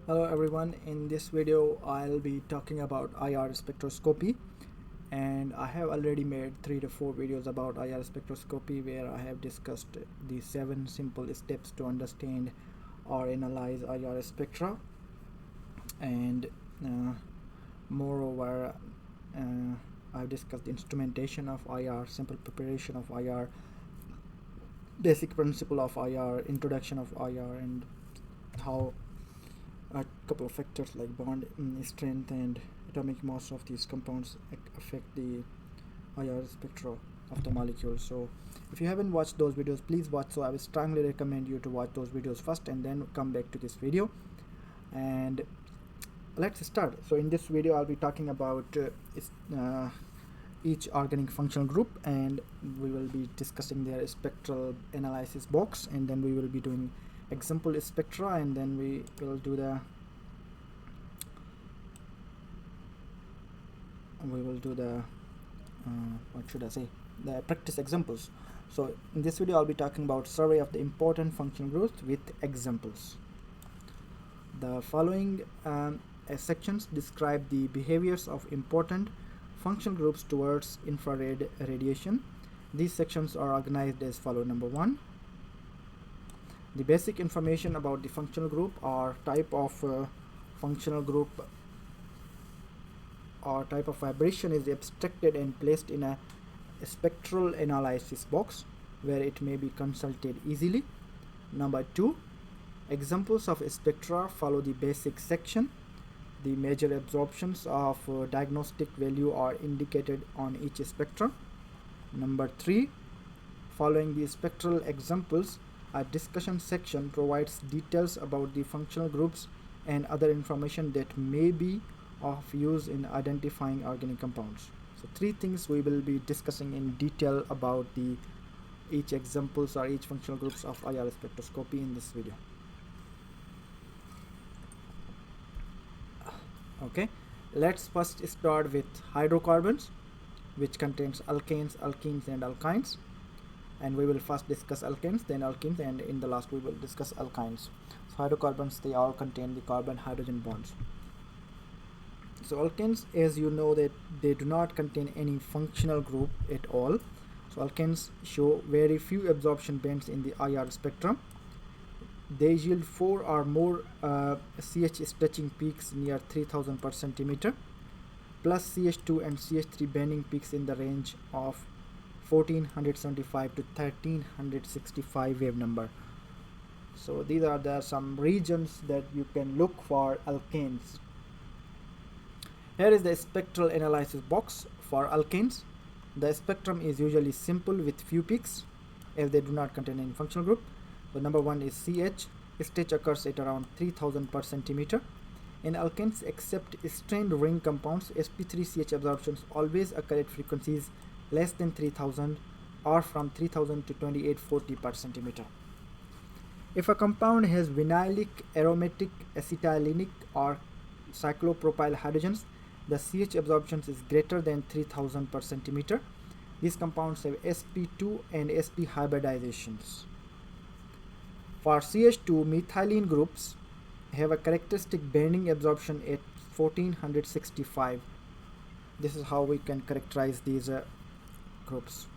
Hello everyone, in this video I'll be talking about IR spectroscopy, and I have already made 3 to 4 videos about IR spectroscopy where I have discussed the 7 simple steps to understand or analyze IR spectra. And moreover, I've discussed instrumentation of IR, simple preparation of IR, basic principle of IR, introduction of IR, and how a couple of factors like bond strength and atomic mass of these compounds affect the IR spectra of the molecule. So if you haven't watched those videos, please watch. So I would strongly recommend you to watch those videos first and then come back to this video. And let's start. So in this video I'll be talking about each organic functional group, and we will be discussing their spectral analysis box, and then we will be doing example spectra, and then we will do the what should I say, the practice examples. So in this video I'll be talking about survey of the important functional groups with examples. The following sections describe the behaviors of important functional groups towards infrared radiation. These sections are organized as follow. Number 1, the basic information about the functional group or type of functional group or type of vibration is abstracted and placed in a spectral analysis box where it may be consulted easily. Number 2, examples of spectra follow the basic section. The major absorptions of diagnostic value are indicated on each spectrum. Number 3, following the spectral examples, a discussion section provides details about the functional groups and other information that may be of use in identifying organic compounds. So 3 things we will be discussing in detail about the each examples or each functional groups of IR spectroscopy in this video. Okay, let's first start with hydrocarbons, which contains alkanes, alkenes and alkynes. And we will first discuss alkanes, then alkenes, and in the last we will discuss alkynes. So hydrocarbons, they all contain the carbon-hydrogen bonds. So alkanes, as you know, that they do not contain any functional group at all. So alkanes show very few absorption bands in the IR spectrum. They yield 4 or more CH stretching peaks near 3000 per centimeter, plus CH₂ and CH₃ banding peaks in the range of 1475 to 1365 wave number. So these are the some regions that you can look for alkanes. Here is the spectral analysis box for alkanes. The spectrum is usually simple with few peaks as they do not contain any functional group. So number 1 is CH. Stage occurs at around 3000 per centimeter. In alkanes, except strained ring compounds, sp3ch absorptions always occur at frequencies less than 3000 or from 3000 to 2840 per centimeter. If a compound has vinylic, aromatic, acetylenic or cyclopropyl hydrogens, the CH absorptions is greater than 3000 per centimeter. These compounds have sp2 and sp hybridizations. For CH2, methylene groups have a characteristic banding absorption at 1465. This is how we can characterize these groups.